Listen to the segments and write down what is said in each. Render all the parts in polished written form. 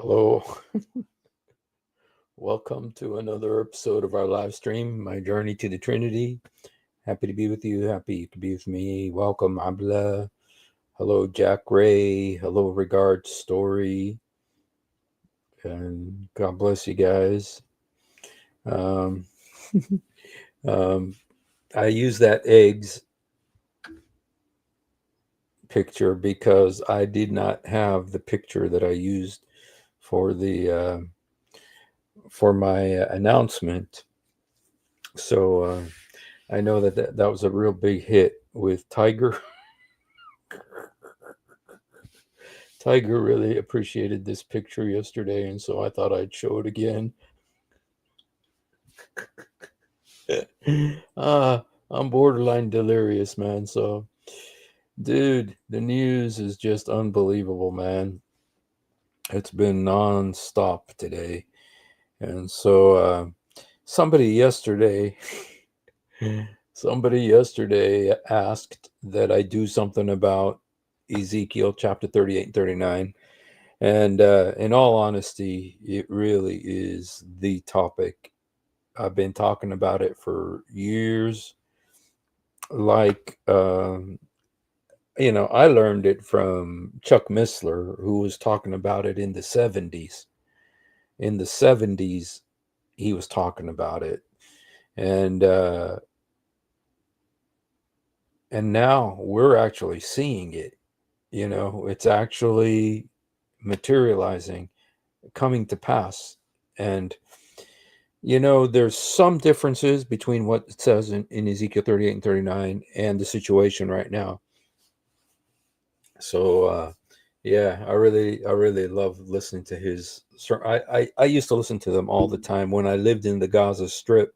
Hello. Welcome to another episode of our live stream, My Journey to the Trinity. Happy to be with you. Happy you could be with me. Welcome, Abla. Hello, Jack Ray. Hello, Regards Story. And God bless you guys. Um, I use that eggs picture because I did not have the picture that I used for the for my announcement. So I know that was a real big hit with Tiger. Tiger really appreciated this picture yesterday, and so I thought I'd show it again. I'm borderline delirious, man. So, dude, the news is just unbelievable, man. It's been non-stop today. And so somebody yesterday asked that I do something about Ezekiel chapter 38 and 39. And in all honesty, it really is the topic. I've been talking about it for years. Like, I learned it from Chuck Missler, who was talking about it in the 70s. In the 70s, he was talking about it. And now we're actually seeing it. It's actually materializing, coming to pass. And there's some differences between what it says in Ezekiel 38 and 39 and the situation right now. So yeah, I really love listening to his. I used to listen to them all the time when I lived in the Gaza Strip.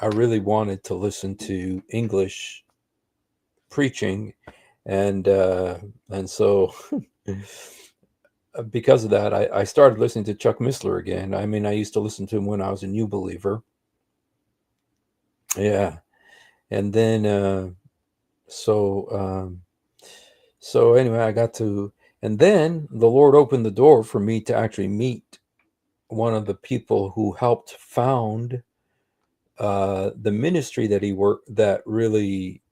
I really wanted to listen to English preaching, and so because of that, I started listening to Chuck Missler again. I mean, I used to listen to him when I was a new believer. Yeah, and then so anyway, I got to, and then the Lord opened the door for me to actually meet one of the people who helped found the ministry that really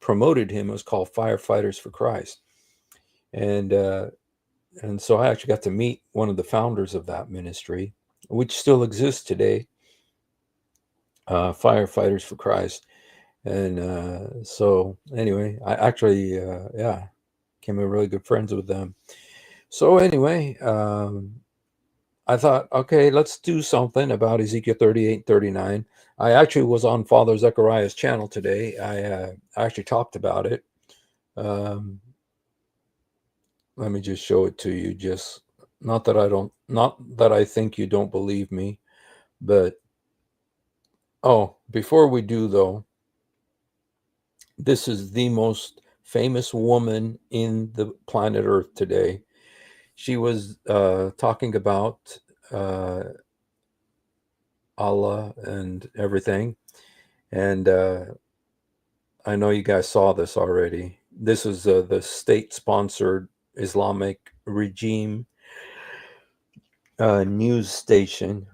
promoted him. It was called Firefighters for Christ, and so I actually got to meet one of the founders of that ministry, which still exists today, Firefighters for Christ. And so anyway, I actually became really good friends with them. So anyway, I thought, okay, let's do something about Ezekiel 38, 39. I actually was on Father Zechariah's channel today. I actually talked about it. Let me just show it to you. Just not that I think you don't believe me, but before we do though, this is the most famous woman in the planet Earth today. She was talking about Allah and everything. And I know you guys saw this already. This is the state-sponsored Islamic regime news station.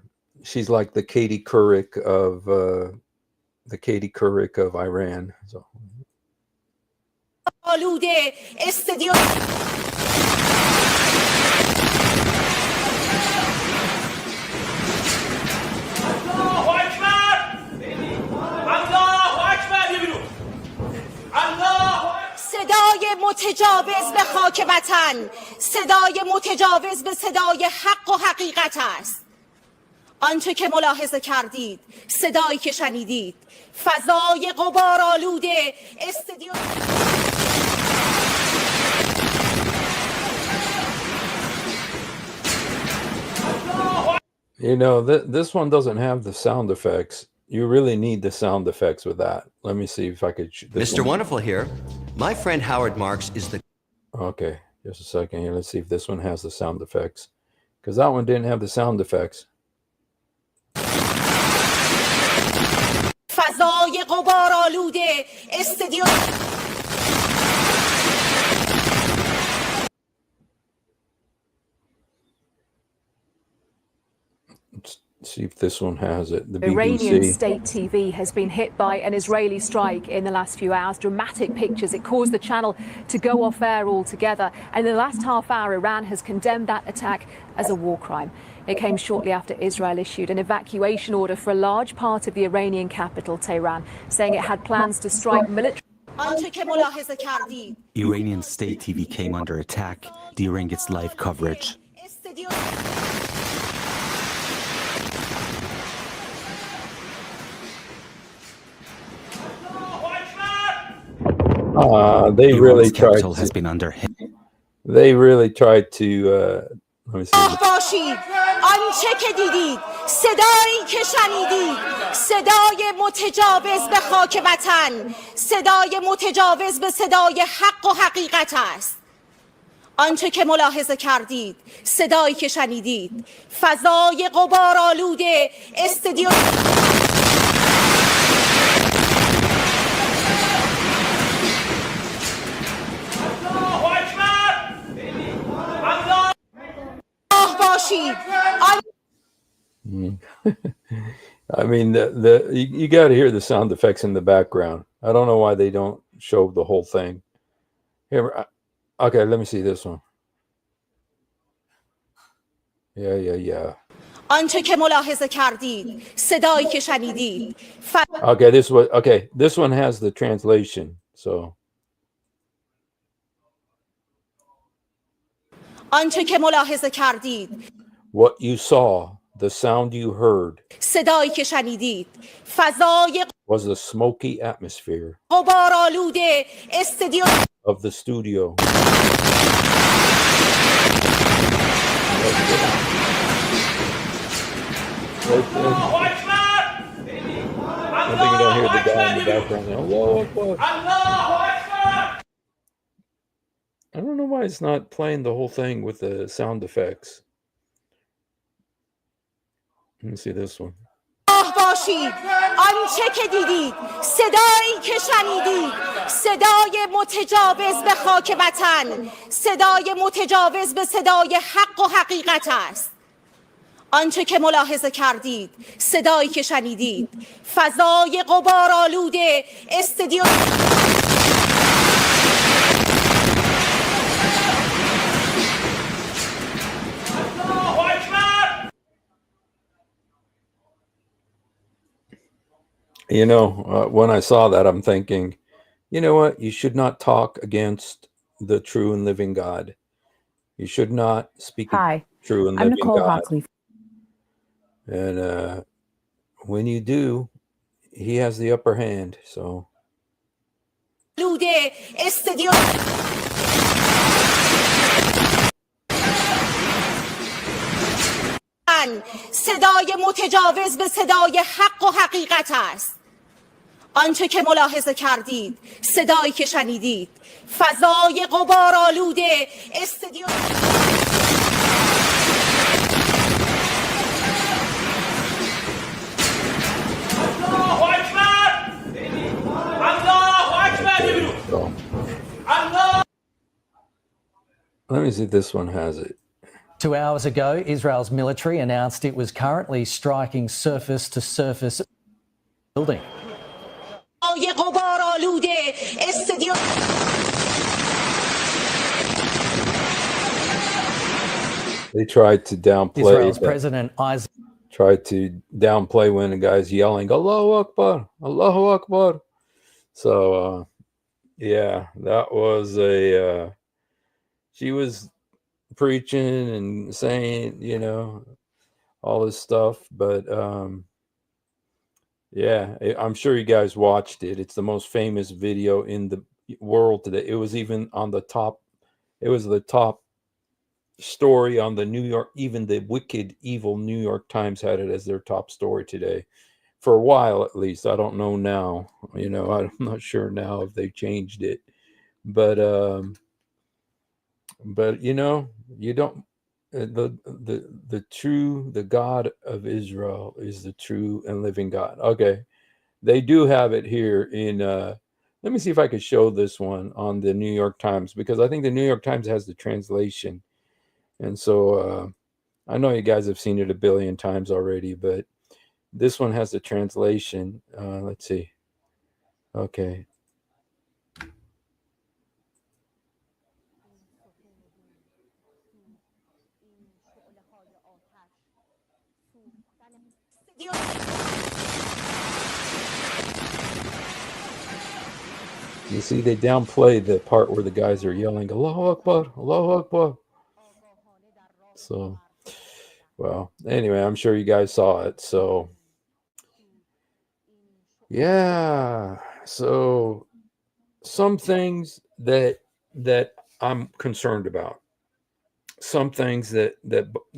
She's like the Katie Couric of Iran. So. صدای متجاوز به خاک وطن، صدای متجاوز به صدای حق و حقیقت است. آنچه که ملاحظه کردید، صدایی که شنیدید، فضای غبارآلوده استدیو. This one doesn't have the sound effects. You really need the sound effects with that. Let me see if I could. Mr. Wonderful here. My friend Howard Marks is the... Okay, just a second here. Let's see if this one has the sound effects. Because that one didn't have the sound effects. فضای غبارآلوده استدیو. see if this one has it. The Iranian BBC. state TV has been hit by an Israeli strike in the last few hours. Dramatic pictures. It caused the channel to go off air altogether. And in the last half hour, Iran has condemned that attack as a war crime. It came shortly after Israel issued an evacuation order for a large part of the Iranian capital, Tehran, saying it had plans to strike military. Iranian state TV came under attack during its live coverage. They really Iran's tried capital to, has been under hit. they really tried to let me see. باشید آنچه که دیدید صدایی که شنیدید صدای متجاوز به خاک وطن صدای متجاوز به صدای حق و حقیقت است آنچه که ملاحظه کردید صدایی که شنیدید فضای غبارآلود استودیو I mean, you got to hear the sound effects in the background. I don't know why they don't show the whole thing. Here, okay, let me see this one. Yeah. آنچه که ملاحظه کردید صدایی که شنیدید Okay, this one has the translation. So آنچه که ملاحظه کردید what you saw, the sound you heard, صدایی که شنیدید فضای was the smoky atmosphere غبارآلود استودیو of the studio. I think you don't hear the guy in the background. Allahu Akbar. I don't know why it's not playing the whole thing with the sound effects. Let me see this one. باشید آنچه که دیدید صدایی که شنیدید صدای متجاوز به خاک وطن صدای متجاوز به صدای حق و حقیقت است آنچه که ملاحظه کردید صدایی که شنیدید فضای غبارآلود استودیو You know, when I saw that, I'm thinking, you know what? You should not talk against the true and living God. You should not speak against the true and I'm living Nicole God. Hockley. And when you do, he has the upper hand. So استودیو صدای متجاوز به صدای حق و حقیقت است آنچه که ملاحظه کردید صدایی که شنیدید فضای غبارآلود استودیو let me see if this one has it. 2 hours ago, Israel's military announced it was currently striking surface-to-surface building. They tried to downplay. Israel's President Isaac tried to downplay when the guy's yelling, Allahu Akbar, Allahu Akbar. So, yeah, that was a, she was preaching and saying, you know, all this stuff. But, yeah, I'm sure you guys watched it. It's the most famous video in the world today. It was even on the top. It was the top story on the New York, even the wicked, evil New York Times had it as their top story today. For a while, at least. I don't know now. You know, I'm not sure now if they changed it. But you know, you don't. The God of Israel is the true and living God. Okay, they do have it here in. Let me see if I could show this one on the New York Times, because I think the New York Times has the translation. And so I know you guys have seen it a billion times already, but this one has the translation. Let's see. Okay. You see, they downplay the part where the guys are yelling, Allahu Akbar, Allahu Akbar. So, well, anyway, I'm sure you guys saw it. So, yeah. So, some things that I'm concerned about, some things that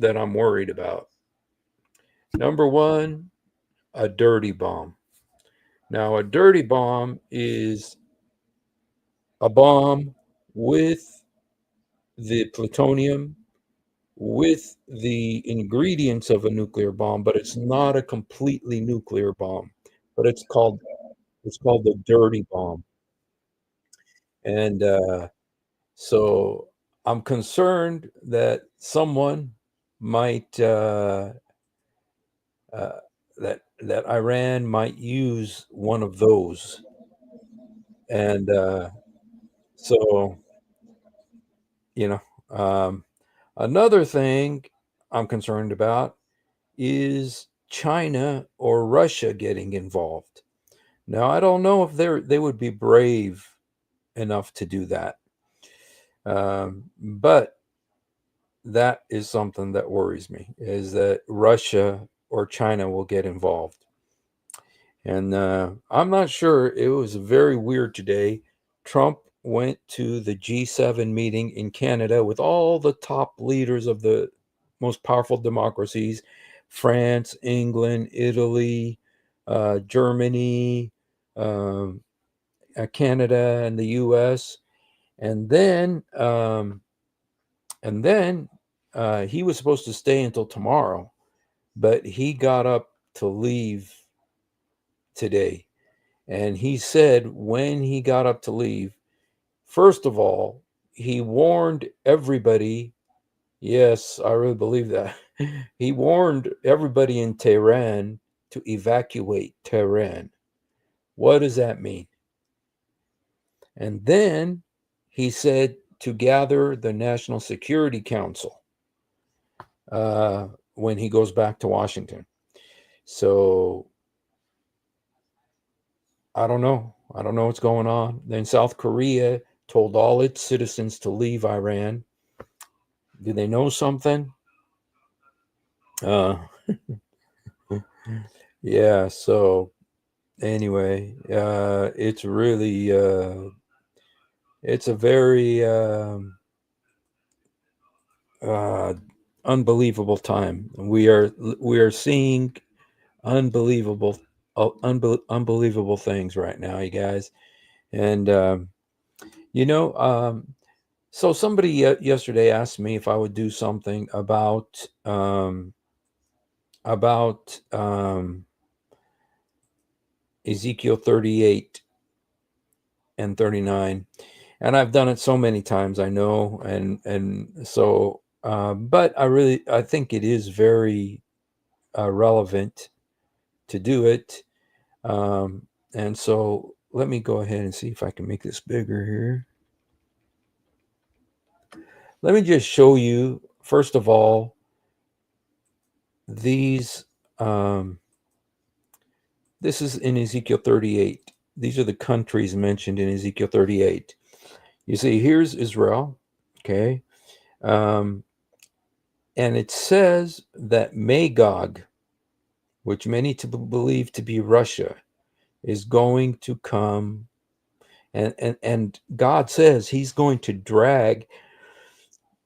I'm worried about. Number one, a dirty bomb. Now, a dirty bomb is a bomb with the plutonium, with the ingredients of a nuclear bomb, but it's not a completely nuclear bomb. But it's called the dirty bomb. And so I'm concerned that someone might that Iran might use one of those. And so, you know, another thing I'm concerned about is China or Russia getting involved. Now, I don't know if they would be brave enough to do that, but that is something that worries me, is that Russia or China will get involved. And I'm not sure. It was very weird today. Trump went to the G7 meeting in Canada with all the top leaders of the most powerful democracies: France, England, Italy, Germany, Canada, and the US. And then he was supposed to stay until tomorrow, but he got up to leave today. And he said when he got up to leave, first of all, he warned everybody. Yes, I really believe that. He warned everybody in Tehran to evacuate Tehran. What does that mean? And then he said to gather the National Security Council when he goes back to Washington. So I don't know. I don't know what's going on. Then South Korea told all its citizens to leave Iran. Do they know something? Yeah. So anyway, it's really it's a very unbelievable time. We are seeing unbelievable unbelievable things right now, you guys. And you know, so somebody yesterday asked me if I would do something about Ezekiel 38 and 39, and I've done it so many times, I know, and so but I think it is very relevant to do it. And so let me go ahead and see if I can make this bigger here. Let me just show you, first of all, these. This is in Ezekiel 38. These are the countries mentioned in Ezekiel 38. You see, here's Israel, okay? And it says that Magog, which many believe to be Russia, is going to come. And God says he's going to drag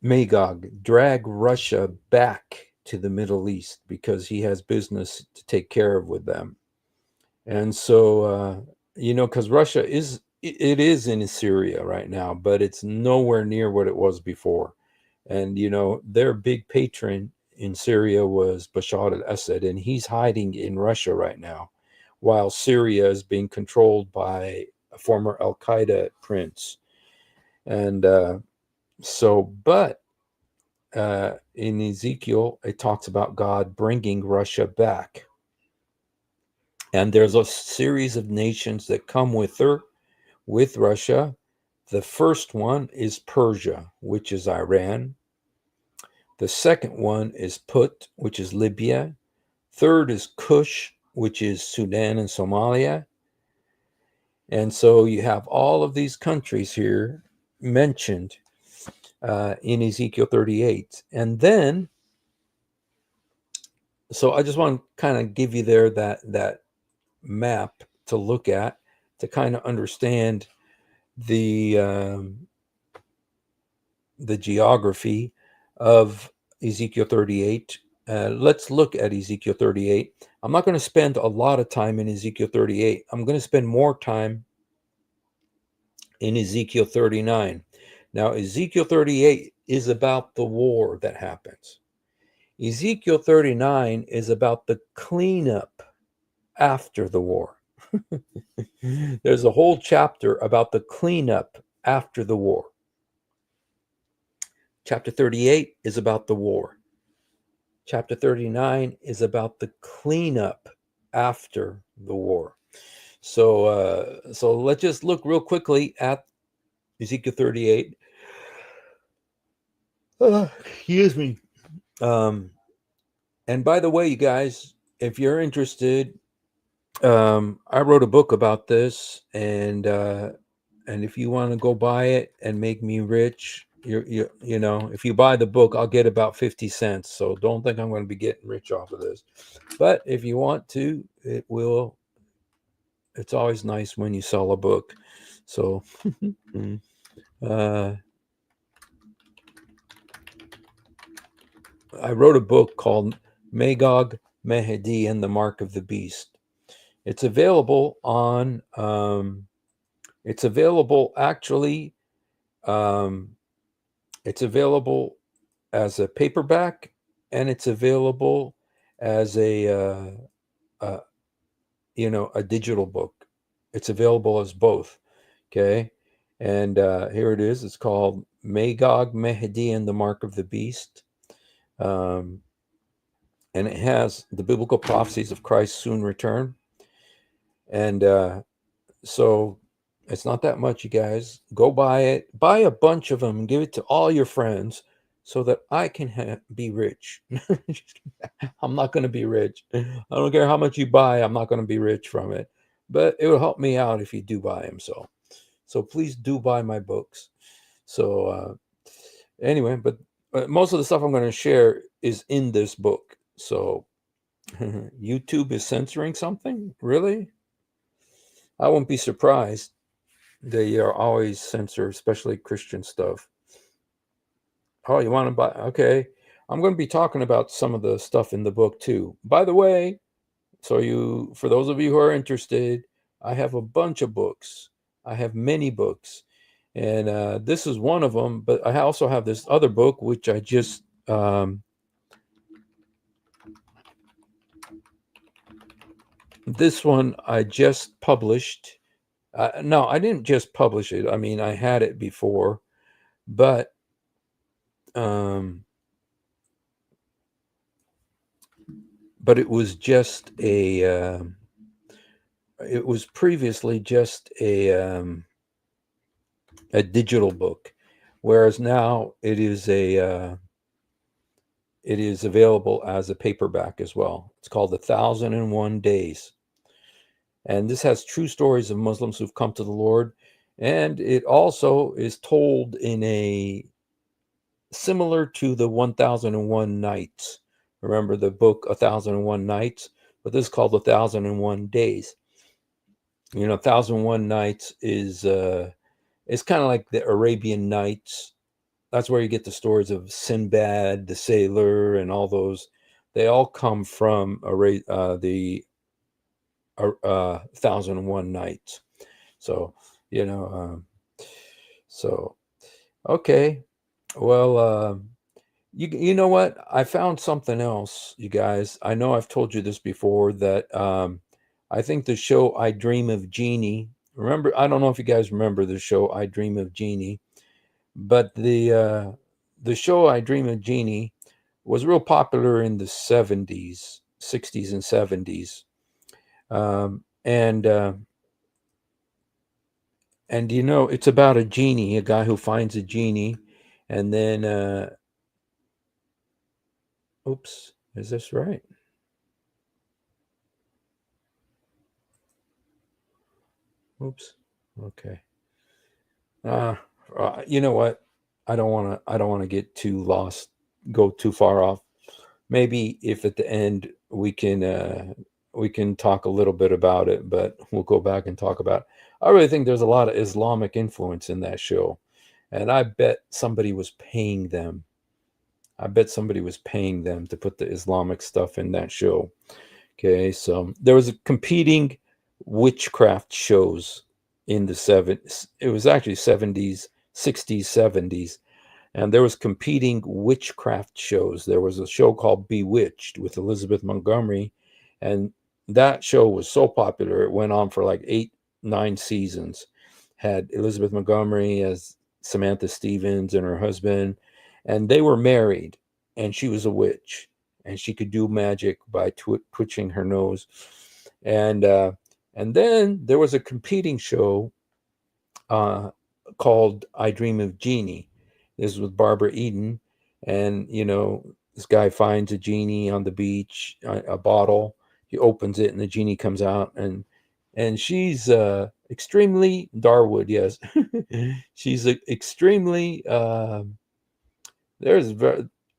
Russia back to the Middle East because he has business to take care of with them. And so, because Russia is in Syria right now, but it's nowhere near what it was before. And, their big patron in Syria was Bashar al-Assad, and he's hiding in Russia right now, while Syria is being controlled by a former Al-Qaeda prince. And but in Ezekiel, it talks about God bringing Russia back. And there's a series of nations that come with her, with Russia. The first one is Persia, which is Iran. The second one is Put, which is Libya. Third is Cush, which is Sudan and Somalia. And so you have all of these countries here mentioned in Ezekiel 38. And then, so I just want to kind of give you there that map to look at to kind of understand the geography of Ezekiel 38. Let's look at Ezekiel 38. I'm not going to spend a lot of time in Ezekiel 38. I'm going to spend more time in Ezekiel 39. Now, Ezekiel 38 is about the war that happens. Ezekiel 39 is about the cleanup after the war. There's a whole chapter about the cleanup after the war. Chapter 38 is about the war. Chapter 39 is about the cleanup after the war. So let's just look real quickly at Ezekiel 38. Excuse me. And by the way, you guys, if you're interested, I wrote a book about this, and if you want to go buy it and make me rich, you know, if you buy the book, I'll get about 50 cents. So don't think I'm going to be getting rich off of this. But if you want to, it will. It's always nice when you sell a book. So I wrote a book called Magog, Mahdi, and the Mark of the Beast. It's available on. It's available actually. It's available as a paperback, and it's available as a digital book. It's available as both. Okay, and here it is. It's called Magog, Mahdi, and the Mark of the Beast. And it has the biblical prophecies of Christ's soon return. And so it's not that much, you guys. Go buy it. Buy a bunch of them and give it to all your friends so that I can be rich. I'm not going to be rich. I don't care how much you buy. I'm not going to be rich from it. But it will help me out if you do buy them. So please do buy my books. So anyway, but most of the stuff I'm going to share is in this book. So YouTube is censoring something? Really? I won't be surprised. They are always censor, especially Christian stuff. Oh, you want to buy? Okay. I'm going to be talking about some of the stuff in the book too. By the way, for those of you who are interested, I have a bunch of books. I have many books. And this is one of them, but I also have this other book, which I just, this one I just published. No, I didn't just publish it. I mean, I had it before, but it was just it was previously just a digital book, whereas now it is available as a paperback as well. It's called 1,001 Days. And this has true stories of Muslims who've come to the Lord. And it also is told in a similar to the 1001 Nights. Remember the book 1001 Nights? But this is called 1,001 Days. 1,001 Nights is it's kind of like the Arabian Nights. That's where you get the stories of Sinbad, the sailor, and all those. They all come from the 1,001 Nights. So, okay. Well, you know what? I found something else, you guys. I know I've told you this before, that I think the show I Dream of Jeannie. Remember, I don't know if you guys remember the show I Dream of Jeannie, but the the show I Dream of Jeannie was real popular in the 70s, 60s, and 70s. And you know, it's about a genie, a guy who finds a genie, and then oops, is this right? Oops. Okay. You know what? I don't want to get too lost, go too far off. Maybe if at the end we can talk a little bit about it, but we'll go back and talk about it. I really think there's a lot of Islamic influence in that show, and I bet somebody was paying them. I bet somebody was paying them to put the Islamic stuff in that show. Okay, so there was a competing witchcraft shows in the 70s. It was actually 70s, 60s, 70s. And there was competing witchcraft shows. There was a show called Bewitched with Elizabeth Montgomery. And that show was so popular, it went on for like 8, 9 seasons. Had Elizabeth Montgomery as Samantha Stevens and her husband. And they were married. And she was a witch. And she could do magic by twitching her nose. And then there was a competing show called I Dream of Jeannie. This is with Barbara Eden. And, you know, this guy finds a genie on the beach, a bottle. He opens it and the genie comes out. And she's extremely, Darwood, yes. She's extremely, and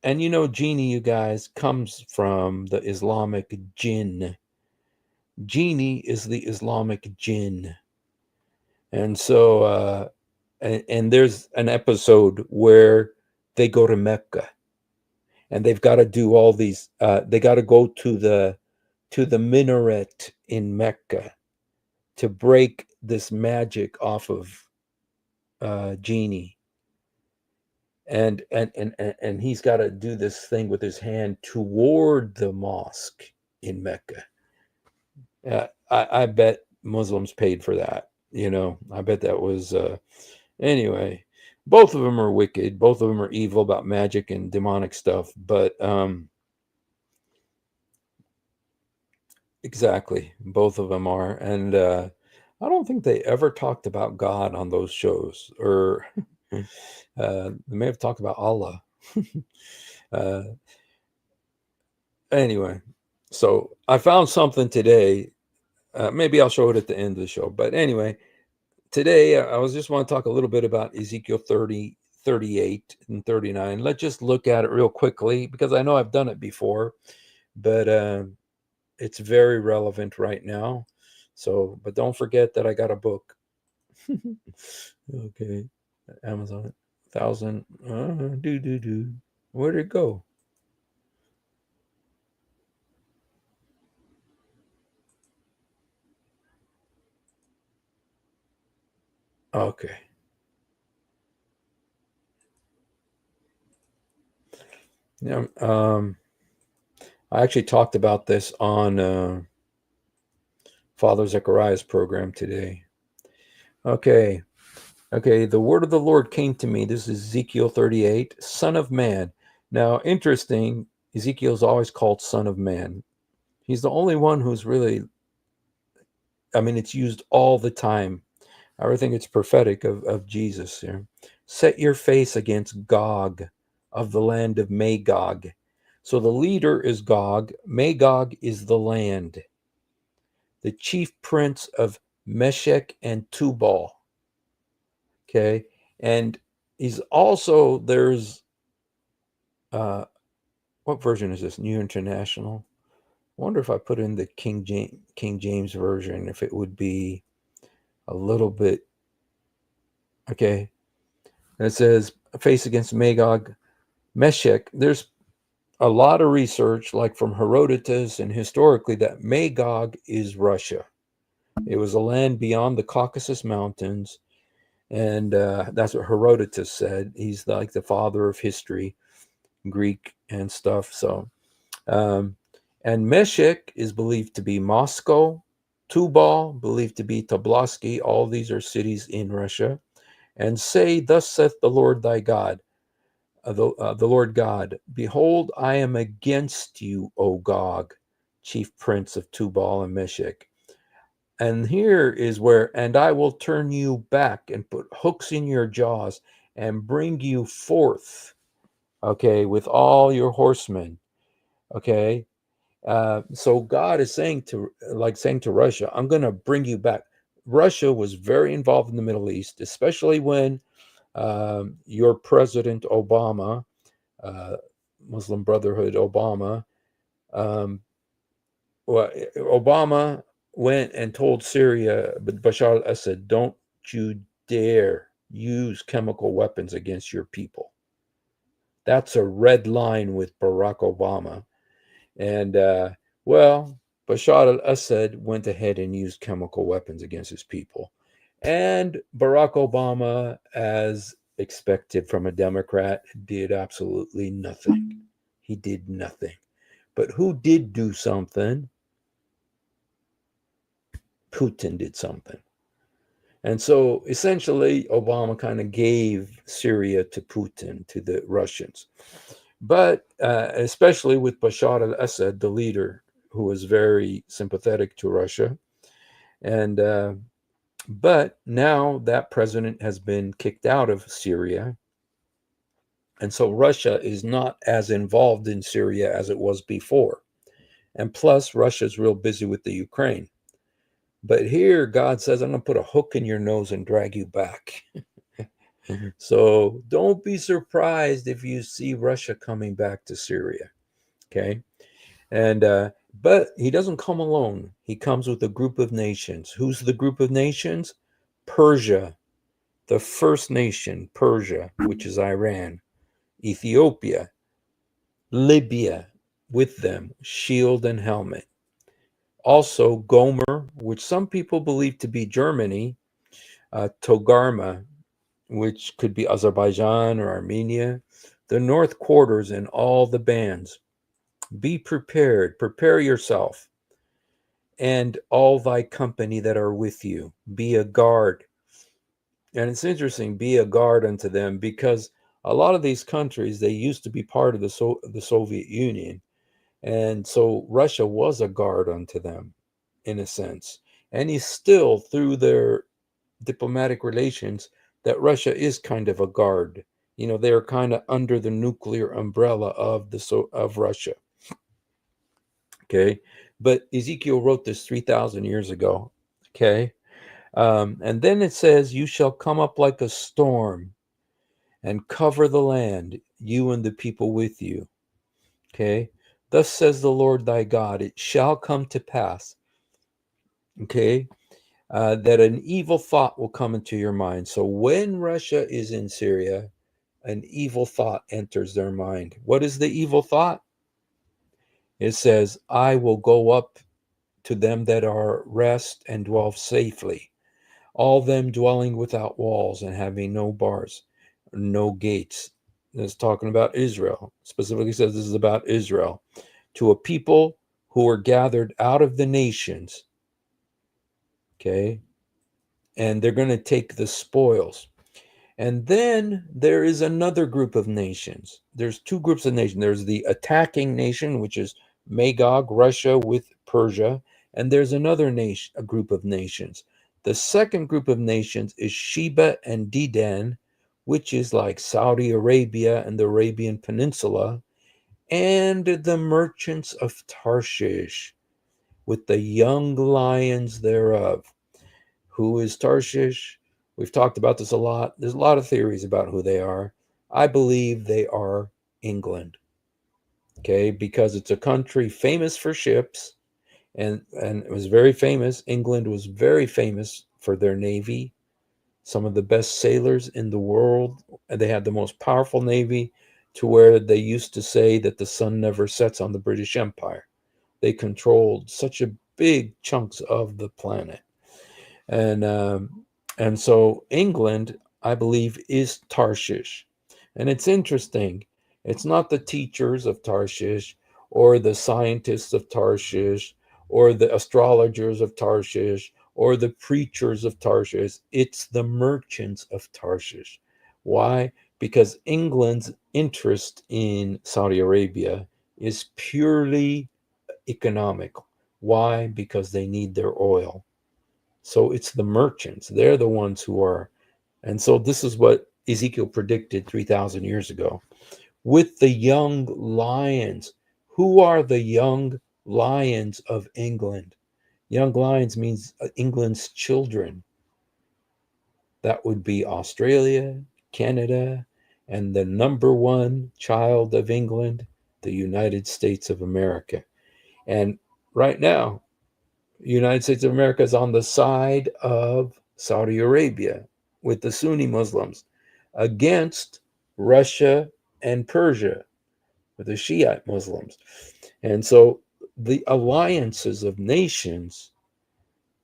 you know, genie, you guys, comes from the Islamic jinn. Genie is the Islamic jinn. And so, and there's an episode where they go to Mecca and they've got to do all these, they got to go to the minaret in Mecca to break this magic off of Genie. And he's got to do this thing with his hand toward the mosque in Mecca. I bet Muslims paid for that. You know, I bet that was anyway. Both of them are wicked. Both of them are evil about magic and demonic stuff. But exactly, both of them are. And I don't think they ever talked about God on those shows, or they may have talked about Allah. Anyway, so I found something today. Maybe I'll show it at the end of the show. But anyway, today I was just want to talk a little bit about Ezekiel 30, 38, and 39. Let's just look at it real quickly because I know I've done it before, but it's very relevant right now. So, but don't forget that I got a book. Okay, Amazon 1,000. Where'd it go? Okay. Yeah. I actually talked about this on Father Zechariah's program today. Okay. The word of the Lord came to me. This is Ezekiel 38, Son of Man. Now, interesting, Ezekiel's always called Son of Man. He's the only one who's really, I mean, it's used all the time. I think it's prophetic of Jesus here. Set your face against Gog of the land of Magog. So the leader is Gog. Magog is the land. The chief prince of Meshech and Tubal. Okay. And he's also, there's, what version is this? New International? I wonder if I put in the King James version, if it would be a little bit, okay. And it says, face against Magog, Meshech. There's a lot of research, like from Herodotus and historically, that Magog is Russia. It was a land beyond the Caucasus Mountains. And that's what Herodotus said. He's like the father of history, Greek and stuff. So, and Meshech is believed to be Moscow. Tubal, believed to be Tobolsky. All these are cities in Russia. And say, thus saith the Lord thy God. the Lord God, behold, I am against you, O Gog, chief prince of Tubal and Meshech. And here is where, and I will turn you back and put hooks in your jaws and bring you forth, okay, with all your horsemen, okay. So God is saying to Russia, I'm going to bring you back. Russia was very involved in the Middle East, especially when your President Obama, Muslim Brotherhood Obama, Obama went and told Syria, but Bashar al-Assad, don't you dare use chemical weapons against your people. That's a red line with Barack Obama. And, Bashar al-Assad went ahead and used chemical weapons against his people. And Barack Obama, as expected from a Democrat, did absolutely nothing. He did nothing. But who did do something? Putin did something. And so essentially, Obama kind of gave Syria to Putin, to the Russians. But especially with Bashar al-Assad, the leader, who was very sympathetic to Russia. And but now that president has been kicked out of Syria. And so Russia is not as involved in Syria as it was before. And plus, Russia's real busy with the Ukraine. But here, God says, I'm going to put a hook in your nose and drag you back. So don't be surprised if you see Russia coming back to Syria. Okay. And, but he doesn't come alone. He comes with a group of nations. Who's the group of nations? Persia, the first nation, Persia, which is Iran, Ethiopia, Libya with them, shield and helmet. Also, Gomer, which some people believe to be Germany, Togarma, which could be Azerbaijan or Armenia, the North Quarters, and all the bands. Be prepared, prepare yourself, and all thy company that are with you. Be a guard. And it's interesting, be a guard unto them, because a lot of these countries, they used to be part of the Soviet Union. And so Russia was a guard unto them, in a sense. And he's still, through their diplomatic relations, that Russia is kind of a guard. You know, they're kind of under the nuclear umbrella of Russia. Okay. But Ezekiel wrote this 3,000 years ago. Okay. And then it says, you shall come up like a storm and cover the land, you and the people with you. Okay. Thus says the Lord thy God, it shall come to pass, okay, that an evil thought will come into your mind. So when Russia is in Syria, an evil thought enters their mind. What is the evil thought? It says, I will go up to them that are rest and dwell safely, all them dwelling without walls and having no bars, no gates. It's talking about Israel. Specifically says this is about Israel. To a people who are gathered out of the nations. Okay. And they're going to take the spoils. And then there is another group of nations. There's two groups of nations. There's the attacking nation, which is Magog, Russia with Persia. And there's another nation, a group of nations. The second group of nations is Sheba and Dedan, which is like Saudi Arabia and the Arabian Peninsula, and the merchants of Tarshish, with the young lions thereof. Who is Tarshish? We've talked about this a lot. There's a lot of theories about who they are. I believe they are England. Okay, because it's a country famous for ships, and it was very famous. England was very famous for their navy. Some of the best sailors in the world. And they had the most powerful navy, to where they used to say that the sun never sets on the British Empire. They controlled such a big chunks of the planet. And so England, I believe, is Tarshish. And it's interesting. It's not the teachers of Tarshish or the scientists of Tarshish or the astrologers of Tarshish or the preachers of Tarshish. It's the merchants of Tarshish. Why? because England's interest in Saudi Arabia is purely economic. Why? Because they need their oil. So it's the merchants. They're the ones who are. And so this is what Ezekiel predicted 3,000 years ago. With the young lions. Who are the young lions of England? Young lions means England's children. That would be Australia, Canada, and the number one child of England, the United States of America. And right now, the United States of America is on the side of Saudi Arabia with the Sunni Muslims against Russia and Persia with the Shiite Muslims. And so the alliances of nations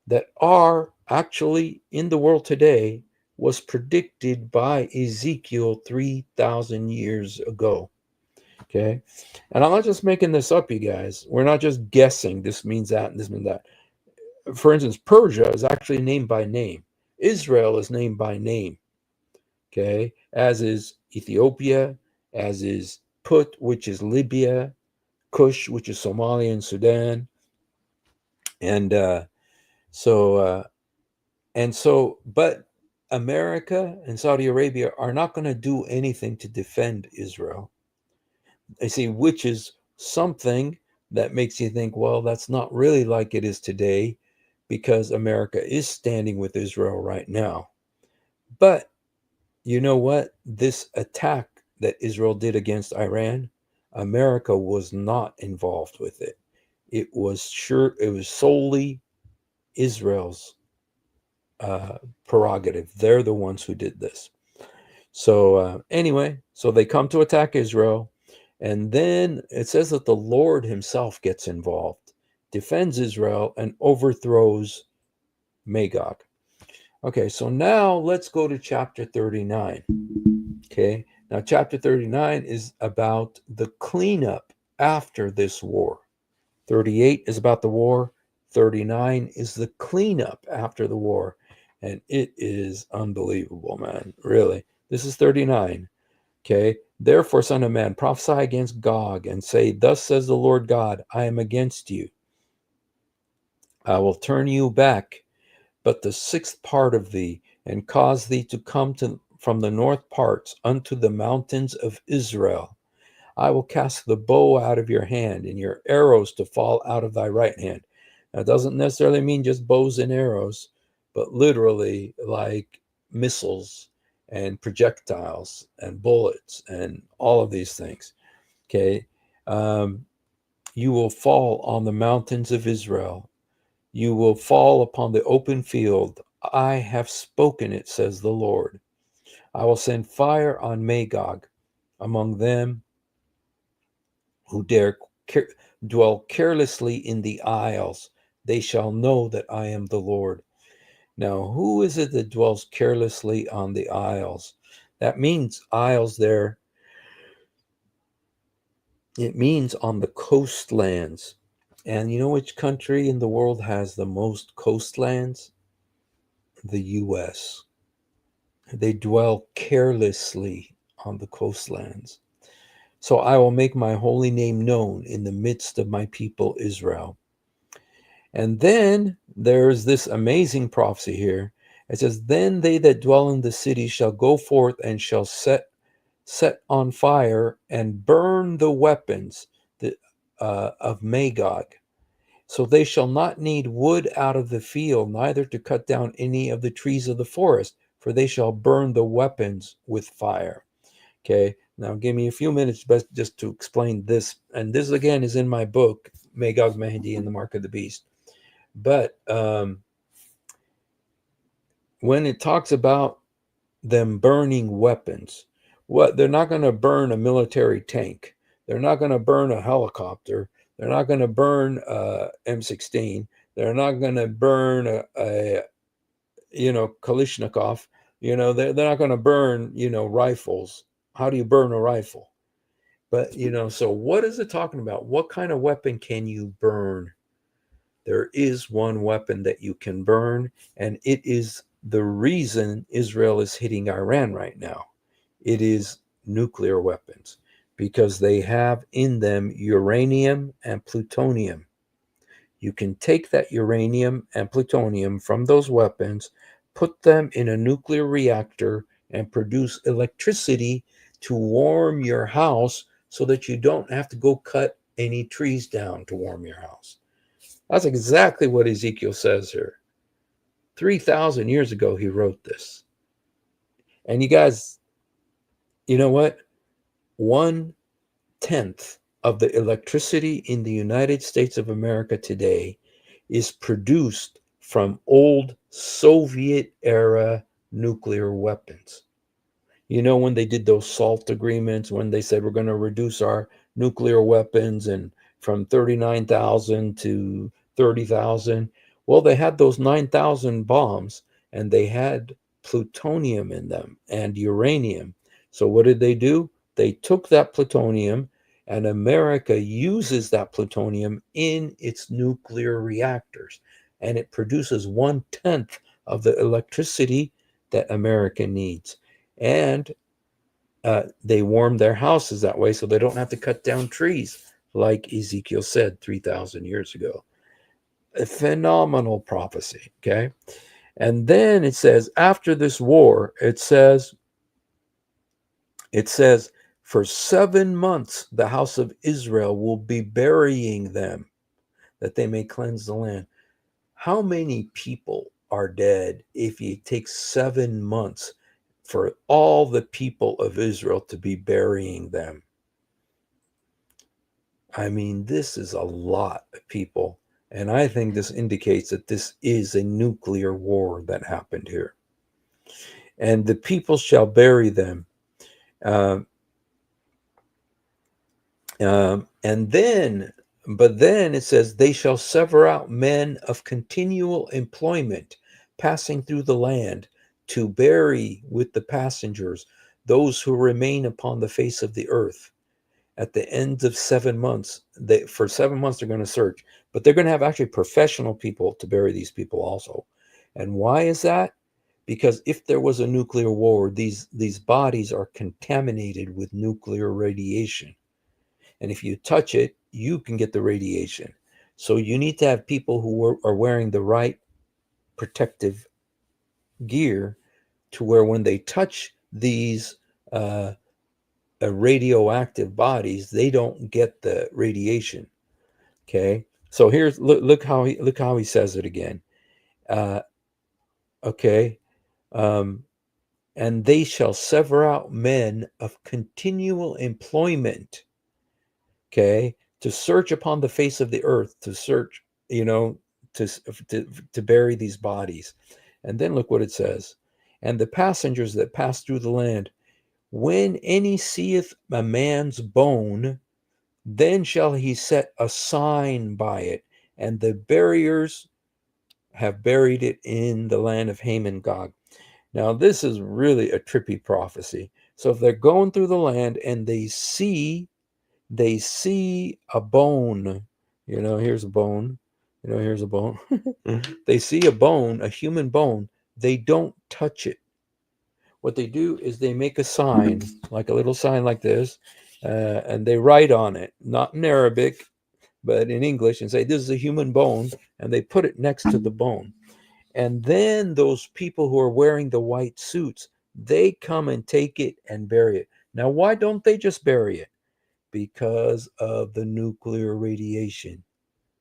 that are actually in the world today was predicted by Ezekiel 3,000 years ago. Okay. And I'm not just making this up, you guys. We're not just guessing this means that and this means that. For instance, Persia is actually named by name. Israel is named by name. Okay. As is Ethiopia, as is Put, which is Libya, Kush, which is Somalia and Sudan. And but America and Saudi Arabia are not going to do anything to defend Israel. I see, which is something that makes you think, well, that's not really like it is today, because America is standing with Israel right now. But you know what? This attack that Israel did against Iran, America was not involved with it. It was solely Israel's prerogative. They're the ones who did this. So anyway, so they come to attack Israel, and then it says that the Lord himself gets involved, defends Israel, and overthrows Magog. Okay, so now let's go to chapter 39. Okay, now chapter 39 is about the cleanup after this war. 38 is about the war. 39 is the cleanup after the war. And it is unbelievable, man. Really. This is 39. Okay. Therefore, son of man, prophesy against Gog and say, thus says the Lord God, I am against you. I will turn you back, but the sixth part of thee, and cause thee to come from the north parts unto the mountains of Israel. I will cast the bow out of your hand, and your arrows to fall out of thy right hand. That doesn't necessarily mean just bows and arrows, but literally like missiles and projectiles and bullets and all of these things. Okay. You will fall on the mountains of Israel. You will fall upon the open field. I have spoken it, says the Lord. I will send fire on Magog among them who dare dwell carelessly in the isles. They shall know that I am the Lord. Now, who is it that dwells carelessly on the isles? That means isles there. It means on the coastlands. And you know which country in the world has the most coastlands? The U.S. They dwell carelessly on the coastlands. So I will make my holy name known in the midst of my people Israel. And then there's this amazing prophecy here. It says, then they that dwell in the city shall go forth and shall set on fire and burn the weapons of Magog. So they shall not need wood out of the field, neither to cut down any of the trees of the forest, for they shall burn the weapons with fire. Okay, now give me a few minutes just to explain this. And this, again, is in my book, Magog, Mahdi, and the Mark of the Beast. But when it talks about them burning weapons, they're not going to burn a military tank. They're not going to burn a helicopter. They're not going to burn M16. They're not going to burn a Kalashnikov. They're not going to burn, rifles. How do you burn a rifle? But, so what is it talking about? What kind of weapon can you burn? There is one weapon that you can burn, and it is the reason Israel is hitting Iran right now. it is nuclear weapons, because they have in them uranium and plutonium. You can take that uranium and plutonium from those weapons, put them in a nuclear reactor, and produce electricity to warm your house so that you don't have to go cut any trees down to warm your house. That's exactly what Ezekiel says here. 3,000 years ago, he wrote this. And you guys, you know what? 1/10 of the electricity in the United States of America today is produced from old Soviet era nuclear weapons. You know, when they did those SALT agreements, when they said we're going to reduce our nuclear weapons and from 39,000 to 30,000. Well, they had those 9,000 bombs and they had plutonium in them and uranium. So what did they do? They took that plutonium, and America uses that plutonium in its nuclear reactors, and it produces 1/10 of the electricity that America needs. And they warm their houses that way so they don't have to cut down trees, like Ezekiel said 3,000 years ago. A phenomenal prophecy, okay? And then it says, after this war, it says, for 7 months the house of Israel will be burying them, that they may cleanse the land. How many people are dead if you take 7 months for all the people of Israel to be burying them? I mean, this is a lot of people. And I think this indicates that this is a nuclear war that happened here. And the people shall bury them. But then it says, they shall sever out men of continual employment passing through the land to bury with the passengers those who remain upon the face of the earth. At the end of 7 months, for 7 months they're going to search, but they're going to have actually professional people to bury these people also. And why is that? Because if there was a nuclear war, these bodies are contaminated with nuclear radiation. And if you touch it, you can get the radiation. So you need to have people who are wearing the right protective gear to where when they touch these radioactive bodies, they don't get the radiation. Okay, so here's look how he says it again. Okay, and they shall sever out men of continual employment. Okay, to search upon the face of the earth, to search, to bury these bodies. And then look what it says. And the passengers that pass through the land, when any seeth a man's bone, then shall he set a sign by it, and the buriers have buried it in the land of Ham and Gog. Now, this is really a trippy prophecy. So if they're going through the land and they see a bone, here's a bone, here's a bone. They see a bone, a human bone, they don't touch it. What they do is they make a sign, like a little sign like this, and they write on it, not in Arabic, but in English, and say, this is a human bone, and they put it next to the bone. And then those people who are wearing the white suits, they come and take it and bury it. Now, why don't they just bury it? Because of the nuclear radiation.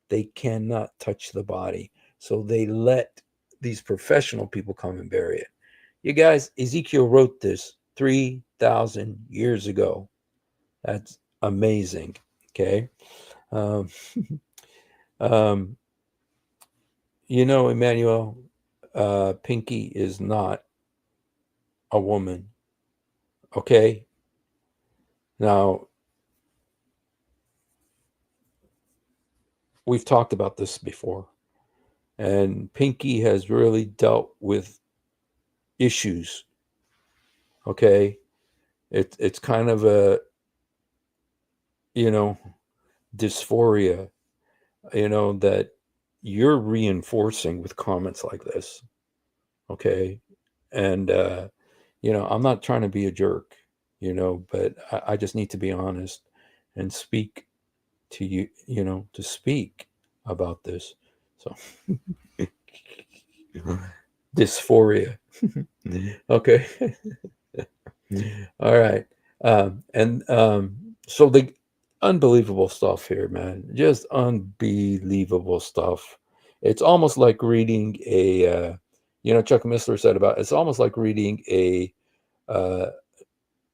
They cannot touch the body. So they let these professional people come and bury it. You guys, Ezekiel wrote this 3,000 years ago. That's amazing. Okay. Emmanuel, Pinky is not a woman. Okay. Now, we've talked about this before, and Pinky has really dealt with issues. Okay. It's kind of a, dysphoria, that you're reinforcing with comments like this. Okay. And, I'm not trying to be a jerk. but I just need to be honest and speak to you, to speak about this. So dysphoria. Okay. All right. So the unbelievable stuff here, man, just unbelievable stuff. It's almost like reading Chuck Missler said it's almost like reading uh,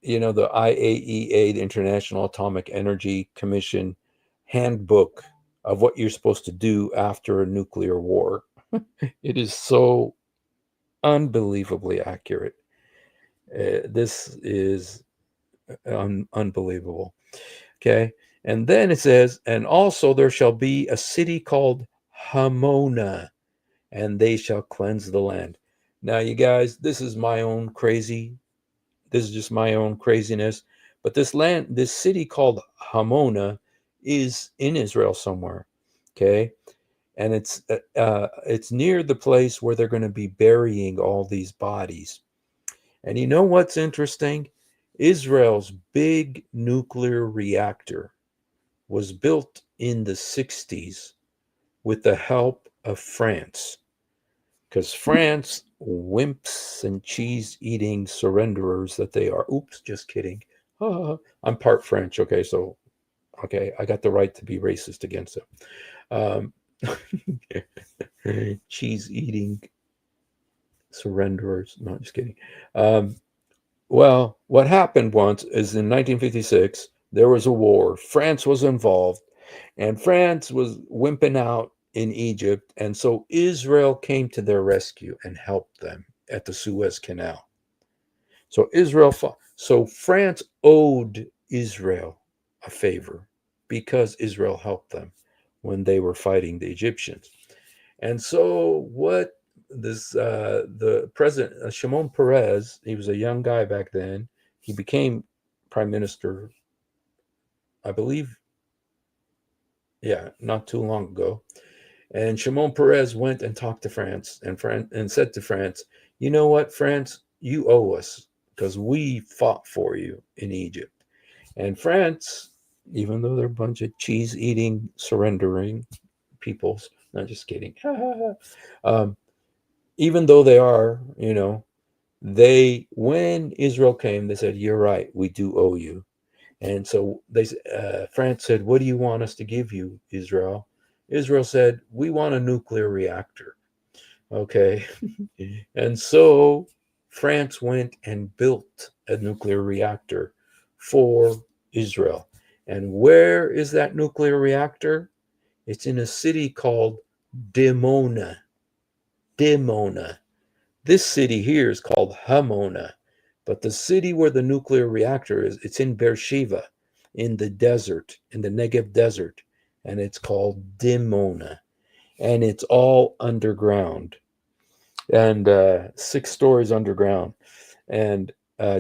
the IAEA, the International Atomic Energy Commission handbook of what you're supposed to do after a nuclear war. It is so unbelievably accurate. This is unbelievable. Okay. And then it says, and also there shall be a city called Hamona, and they shall cleanse the land. Now, you guys, this is just my own craziness. But this city called Hamona is in Israel somewhere. Okay. And it's near the place where they're going to be burying all these bodies. And you know what's interesting? Israel's big nuclear reactor was built in the 60s with the help of France. Because France, wimps and cheese-eating surrenderers that they are. Oops, just kidding. I'm part French, okay, so, I got the right to be racist against them. Cheese-eating surrenderers. No, just kidding. Well, what happened once is in 1956, there was a war. France was involved, and France was wimping out in Egypt. And so Israel came to their rescue and helped them at the Suez Canal. So So France owed Israel a favor because Israel helped them when they were fighting the Egyptians. And so what the president, Shimon Peres, he was a young guy back then. He became prime minister, I believe, not too long ago. And Shimon Peres went and talked to France and said to France, you know what, France, you owe us because we fought for you in Egypt. And France, even though they're a bunch of cheese-eating, surrendering peoples, not just kidding, even though they are, when Israel came, they said, you're right, we do owe you. And so France said, what do you want us to give you, Israel? Israel said, we want a nuclear reactor. Okay. And so France went and built a nuclear reactor for Israel. And where is that nuclear reactor? It's in a city called Dimona. Dimona. This city here is called Hamona, but the city where the nuclear reactor is, it's in Beersheba, in the desert, in the Negev desert, and it's called Dimona, and it's all underground, and 6 stories underground. And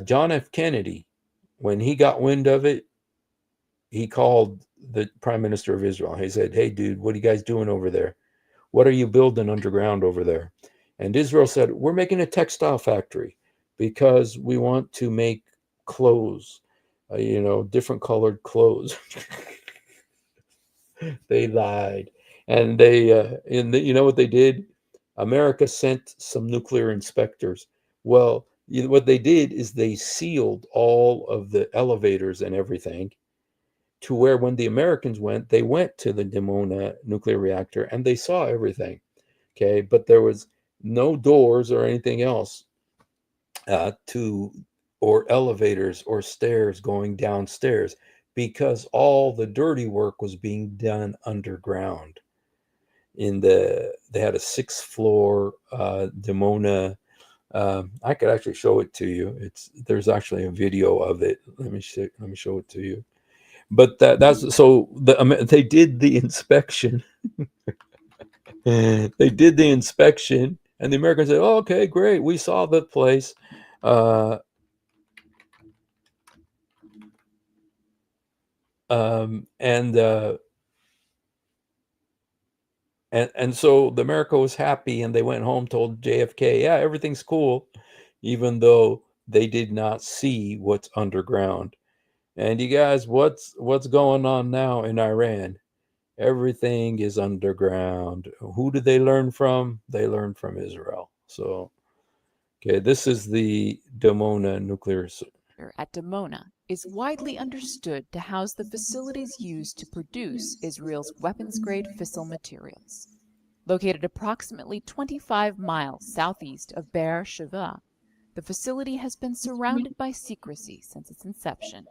John F. Kennedy, when he got wind of it, he called the Prime Minister of Israel. He said, hey, dude, what are you guys doing over there? What are you building underground over there? And Israel said, we're making a textile factory because we want to make clothes, different colored clothes. They lied. And you know what they did? America sent some nuclear inspectors. Well, what they did is they sealed all of the elevators and everything to where when the Americans went, they went to the Dimona nuclear reactor and they saw everything. Okay, but there was no doors or anything else or elevators or stairs going downstairs because all the dirty work was being done underground. They had a 6th floor Dimona. I could actually show it to you. There's actually a video of it. Let me show it to you. But that's so they did the inspection. They did the inspection, and the Americans said, oh, okay, great, we saw the place. And so the America was happy, and they went home, told JFK, yeah, everything's cool, even though they did not see what's underground. And you guys, what's going on now in Iran? Everything is underground. Who did they learn from? They learned from Israel. So, okay, this is the Dimona nuclear. At Dimona is widely understood to house the facilities used to produce Israel's weapons-grade fissile materials. Located approximately 25 miles southeast of Be'er Sheva, the facility has been surrounded by secrecy since its inception.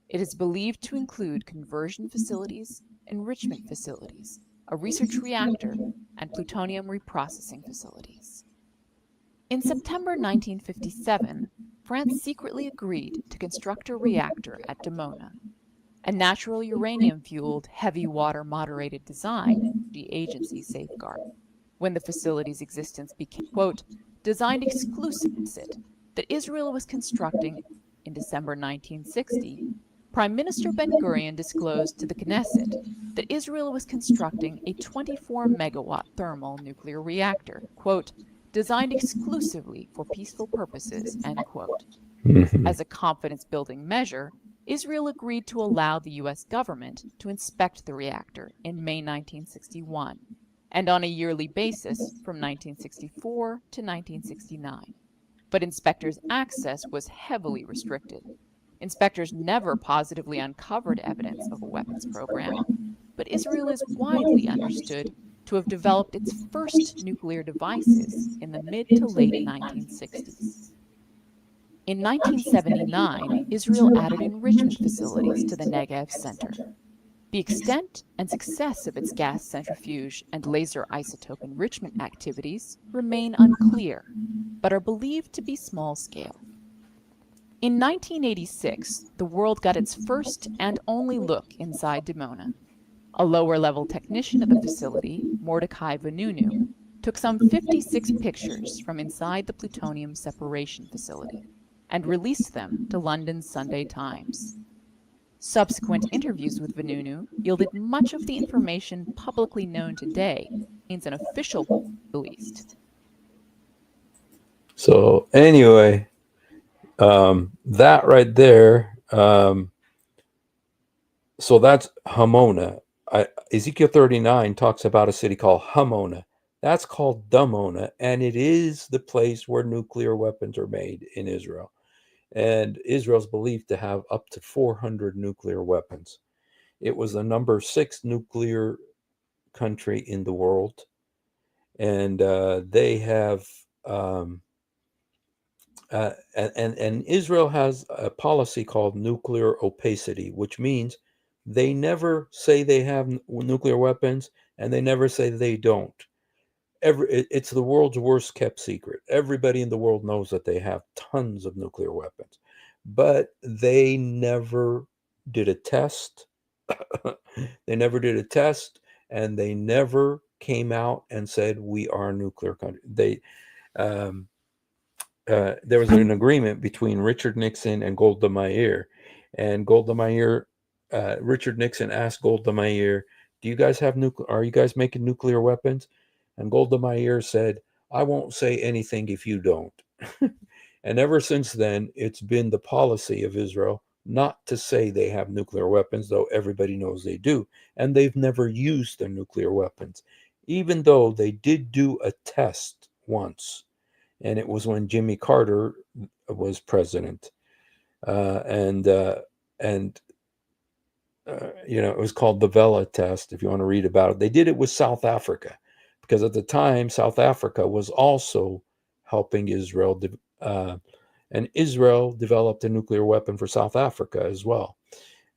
It is believed to include conversion facilities, enrichment facilities, a research reactor, and plutonium reprocessing facilities. In September 1957, France secretly agreed to construct a reactor at Dimona. A natural uranium-fueled, heavy water moderated design, the agency safeguard. When the facility's existence became, quote, designed exclusively that Israel was constructing in December 1960, Prime Minister Ben-Gurion disclosed to the Knesset that Israel was constructing a 24-megawatt thermal nuclear reactor, quote, designed exclusively for peaceful purposes, end quote. As a confidence-building measure, Israel agreed to allow the U.S. government to inspect the reactor in May 1961, and on a yearly basis from 1964 to 1969. But inspectors' access was heavily restricted. Inspectors never positively uncovered evidence of a weapons program, but Israel is widely understood to have developed its first nuclear devices in the mid to late 1960s. In 1979, Israel added enrichment facilities to the Negev Center. The extent and success of its gas centrifuge and laser isotope enrichment activities remain unclear, but are believed to be small-scale. In 1986, the world got its first and only look inside Dimona. A lower-level technician at the facility, Mordecai Vanunu, took some 56 pictures from inside the plutonium separation facility and released them to London's Sunday Times. Subsequent interviews with Vanunu yielded much of the information publicly known today means an official released. So anyway, that right there, so that's Hamona. Ezekiel 39 talks about a city called Hamona. That's called Dimona, and it is the place where nuclear weapons are made in Israel. And Israel's believed to have up to 400 nuclear weapons. It was the number 6 nuclear country in the world, and they have and Israel has a policy called nuclear opacity, which means they never say they have nuclear weapons, and they never say they don't. It's the world's worst kept secret. Everybody in the world knows that they have tons of nuclear weapons, but they never did a test. They never did a test, and they never came out and said we are a nuclear country. There was an agreement between Richard Nixon and Golda Meir, and Golda Meir, Richard Nixon asked Golda Meir, "Do you guys have Are you guys making nuclear weapons?" And Golda Meir said, "I won't say anything if you don't." And ever since then, it's been the policy of Israel not to say they have nuclear weapons, though everybody knows they do. And they've never used their nuclear weapons, even though they did do a test once. And it was when Jimmy Carter was president. It was called the Vela test, if you want to read about it. They did it with South Africa, because at the time, South Africa was also helping Israel, and Israel developed a nuclear weapon for South Africa as well.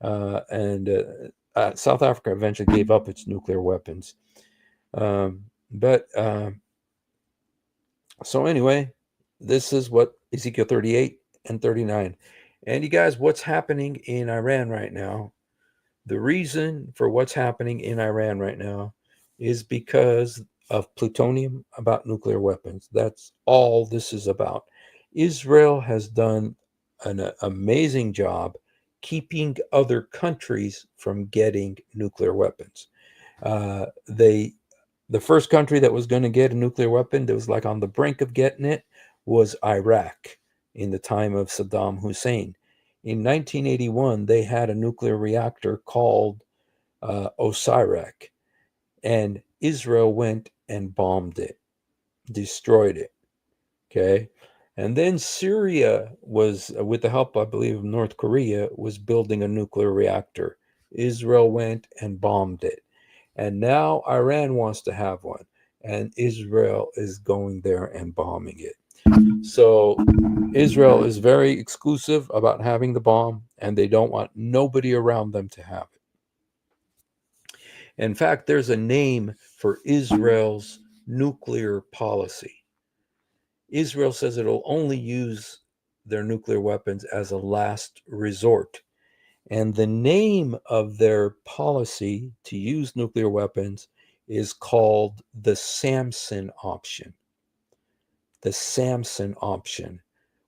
South Africa eventually gave up its nuclear weapons. So anyway, this is what Ezekiel 38 and 39. And you guys, what's happening in Iran right now? The reason for what's happening in Iran right now is because of plutonium, about nuclear weapons. That's all this is about. Israel has done an amazing job keeping other countries from getting nuclear weapons. The first country that was going to get a nuclear weapon that was like on the brink of getting it was Iraq in the time of Saddam Hussein. In 1981, they had a nuclear reactor called Osirak, and Israel went and bombed it, destroyed it. Okay. And then Syria was, with the help, I believe, of North Korea, was building a nuclear reactor. Israel went and bombed it. And now Iran wants to have one. And Israel is going there and bombing it. So Israel is very exclusive about having the bomb, and they don't want nobody around them to have it. In fact, there's a name for Israel's nuclear policy. Israel says it'll only use their nuclear weapons as a last resort. And the name of their policy to use nuclear weapons is called the Samson option. The Samson option,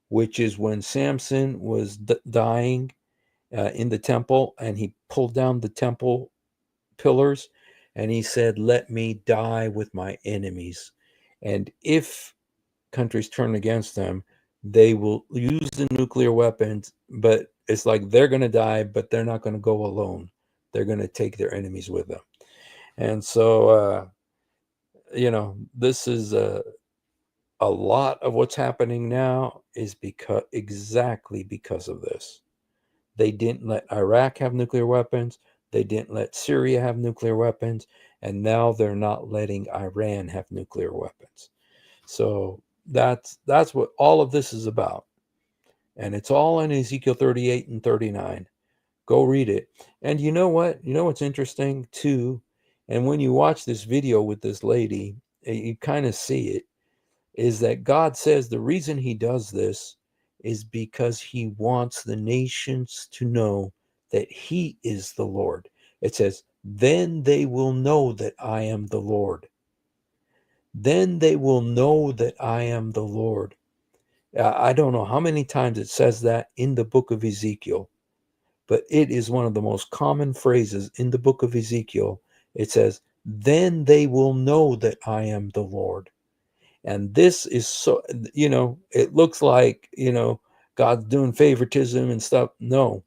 which is when Samson was dying in the temple, and he pulled down the temple pillars and he said, "Let me die with my enemies. And if countries turn against them, they will use the nuclear weapons, but it's like they're going to die, but they're not going to go alone. They're going to take their enemies with them." And so, this is a lot of what's happening now is exactly because of this. They didn't let Iraq have nuclear weapons. They didn't let Syria have nuclear weapons. And now they're not letting Iran have nuclear weapons. So that's what all of this is about. And it's all in Ezekiel 38 and 39. Go read it. And you know what? You know what's interesting too? And when you watch this video with this lady, you kind of see it, is that God says the reason he does this is because he wants the nations to know that he is the Lord. It says, then they will know that I am the Lord. Then they will know that I am the Lord. I don't know how many times it says that in the book of Ezekiel, but it is one of the most common phrases in the book of Ezekiel. It says, then they will know that I am the Lord. And this is so, it looks like, God's doing favoritism and stuff. No,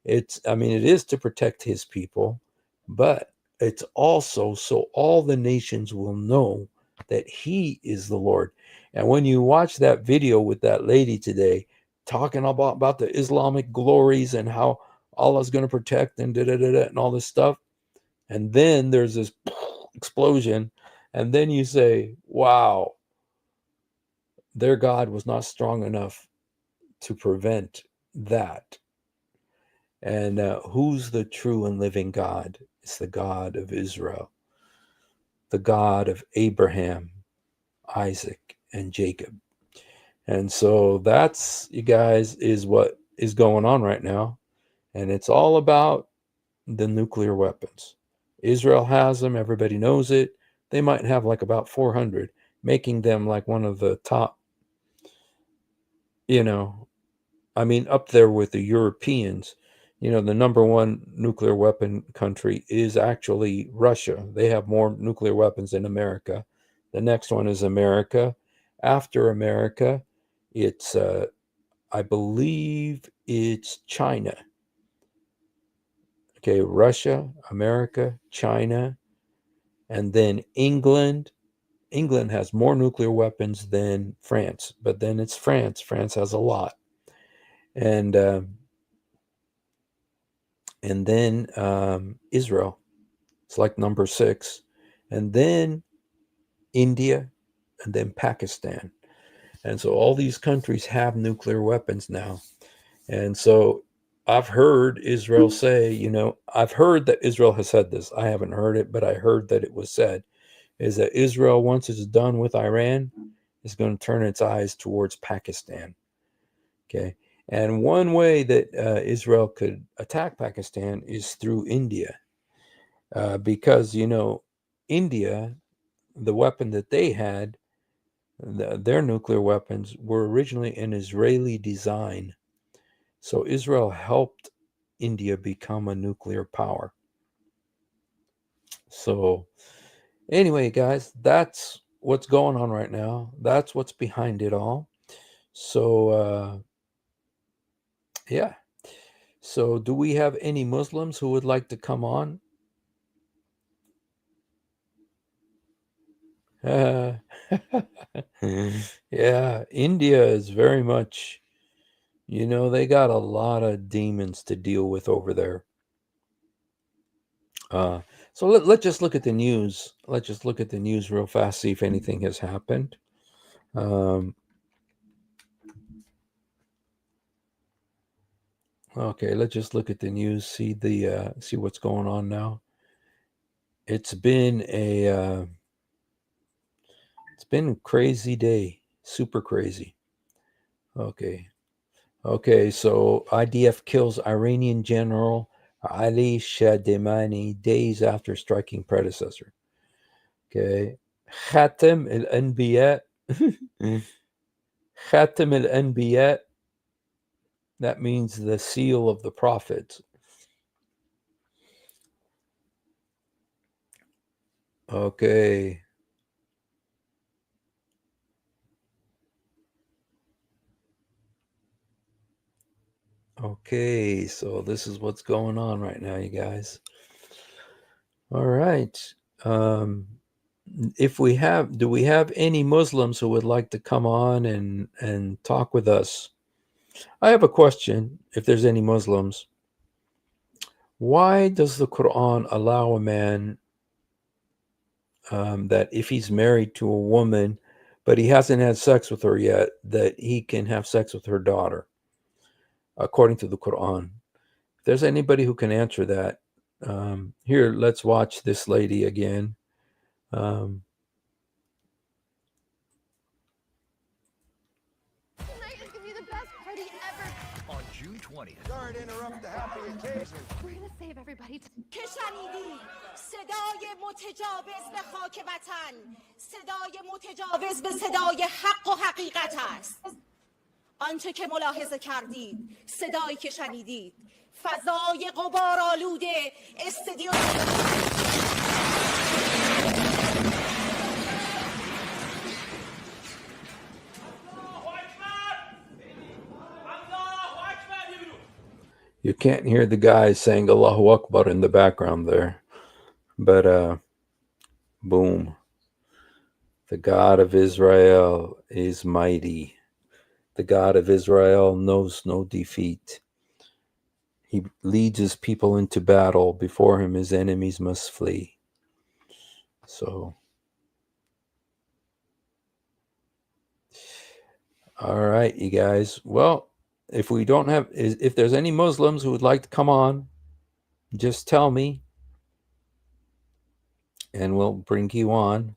it is to protect his people, but it's also so all the nations will know that he is the Lord. And when you watch that video with that lady today, talking about the Islamic glories and how Allah's going to protect and and all this stuff, and then there's this explosion, and then you say, wow, their God was not strong enough to prevent that. And who's the true and living God? It's the God of Israel, the God of Abraham, Isaac, and Jacob. And so that's, you guys, is what is going on right now. And it's all about the nuclear weapons. Israel has them. Everybody knows it. They might have like about 400, making them like one of the top, up there with the Europeans. The number one nuclear weapon country is actually Russia. They have more nuclear weapons than America. The next one is America. After America, it's, I believe it's China. Okay, Russia, America, China, and then England. England has more nuclear weapons than France, but then it's France. France has a lot. And then Israel, it's like number 6, and then India, and then Pakistan. And so all these countries have nuclear weapons now. And so I've heard Israel say, I've heard that Israel has said this. I haven't heard it, but I heard that it was said, is that Israel, once it's done with Iran, is going to turn its eyes towards Pakistan. Okay. And one way that Israel could attack Pakistan is through India. Because, India, the weapon that they had, their nuclear weapons were originally an Israeli design. So Israel helped India become a nuclear power. So anyway, guys, that's what's going on right now. That's what's behind it all. So, yeah. So, do we have any Muslims who would like to come on? Yeah, India is very much, they got a lot of demons to deal with over there. So let's just look at the news. Let's just look at the news real fast, see if anything has happened. Okay, let's just look at the news, see what's going on now. It's been a crazy day, super crazy. Okay, so IDF kills Iranian general Ali Shademani days after striking predecessor. Okay, Khatem al-Anbiya. Khatem al-Anbiya. That means the seal of the prophets. Okay. Okay, so this is what's going on right now, you guys. All right. Do we have any Muslims who would like to come on and talk with us? I have a question, if there's any Muslims. Why does the Quran allow a man that if he's married to a woman, but he hasn't had sex with her yet, that he can have sex with her daughter, according to the Quran? If there's anybody who can answer that, here, let's watch this lady again. On June 20th. Sorry to interrupt the happy occasion. We're gonna save everybody. که شنیدی صدای متجاوز به خاک وطن صدای متجاوز به صدای حق و حقیقت است. آنچه که ملاحظه کردید صدایی که شنیدید فضای غبارآلوده استدیو You can't hear the guys saying Allahu Akbar in the background there. But boom. The God of Israel is mighty. The God of Israel knows no defeat. He leads his people into battle. Before him, his enemies must flee. So, all right, you guys. Well, if there's any Muslims who would like to come on, just tell me and we'll bring you on.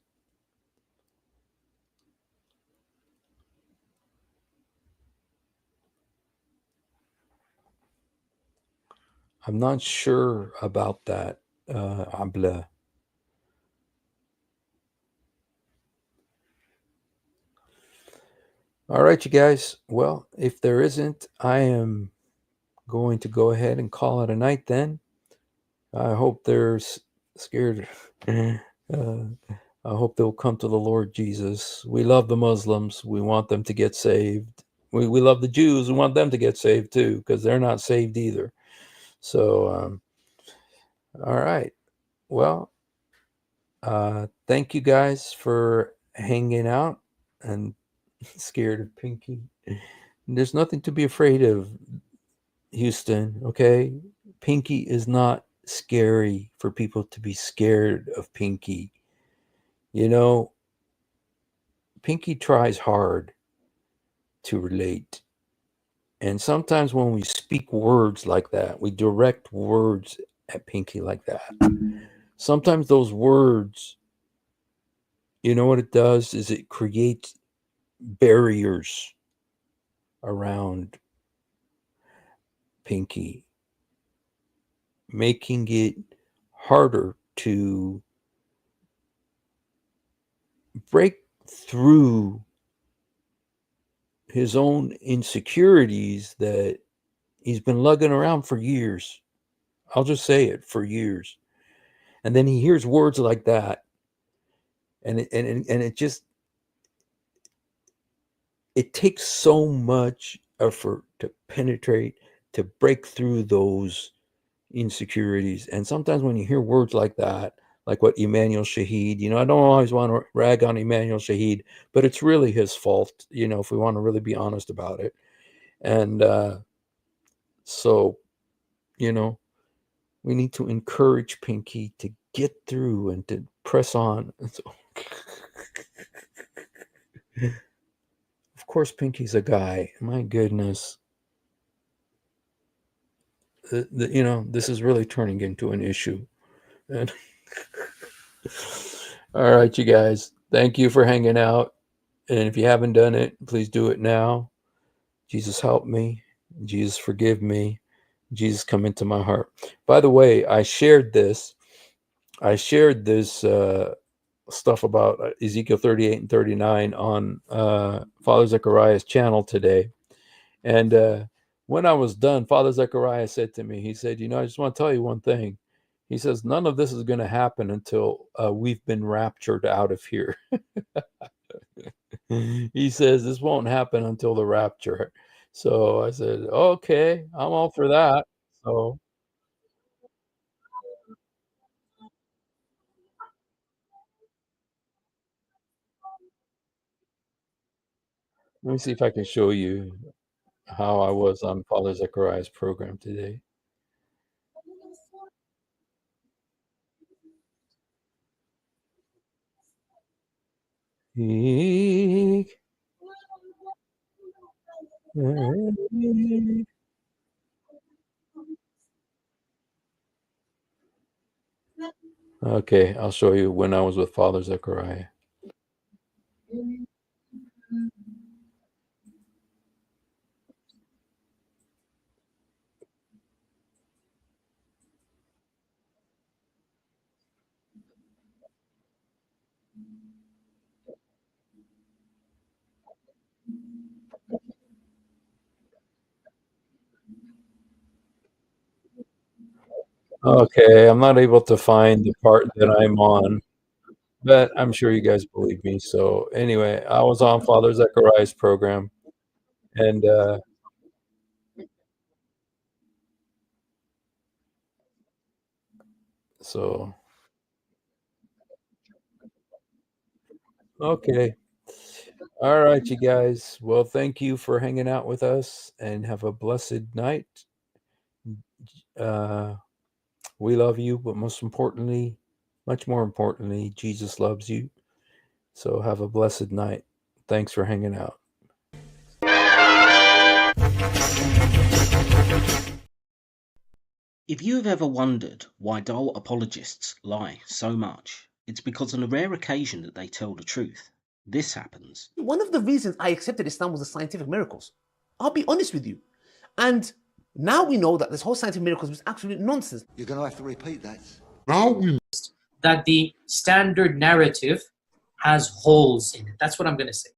I'm not sure about that, Abla. All right, you guys. Well, if there isn't, I am going to go ahead and call it a night then. I hope they're scared. I hope they'll come to the Lord Jesus. We love the Muslims. We want them to get saved. We love the Jews. We want them to get saved too, because they're not saved either. So, all right. Well, thank you guys for hanging out and scared of Pinky. There's nothing to be afraid of, Houston, okay? Pinky is not scary for people to be scared of Pinky. Pinky tries hard to relate. And sometimes when we speak words like that, we direct words at Pinky like that. Sometimes those words, you know what it does is it creates barriers around Pinky, making it harder to break through his own insecurities that he's been lugging around for years. I'll just say it, for years. And then he hears words like that, and it it takes so much effort to penetrate, to break through those insecurities. And sometimes when you hear words like that, like what Emmanuel Shahid, I don't always want to rag on Emmanuel Shahid, but it's really his fault, if we want to really be honest about it. And so, we need to encourage Pinky to get through and to press on. So, of course, Pinky's a guy. My goodness. This is really turning into an issue. And all right, you guys, thank you for hanging out. And if you haven't done it, please do it now. Jesus, help me. Jesus, forgive me. Jesus, come into my heart. By the way, I shared this stuff about Ezekiel 38 and 39 on Father Zechariah's channel today. And when I was done, Father Zechariah said to me, he said, I just want to tell you one thing. He says, none of this is going to happen until we've been raptured out of here. He says, this won't happen until the rapture. So I said, okay, I'm all for that. So let me see if I can show you how I was on Father Zechariah's program today. Okay, I'll show you when I was with Father Zechariah. Okay, I'm not able to find the part that I'm on, but I'm sure you guys believe me. So anyway, I was on Father Zechariah's program, and so okay. All right, you guys. Well, thank you for hanging out with us, and have a blessed night. We love you, but most importantly, much more importantly, Jesus loves you. So have a blessed night. Thanks for hanging out. If you have ever wondered why dull apologists lie so much, it's because on a rare occasion that they tell the truth, this happens. One of the reasons I accepted Islam was the scientific miracles. I'll be honest with you. And now we know that this whole scientific miracles was absolute nonsense. You're going to have to repeat that. Now we that the standard narrative has holes in it. That's what I'm going to say.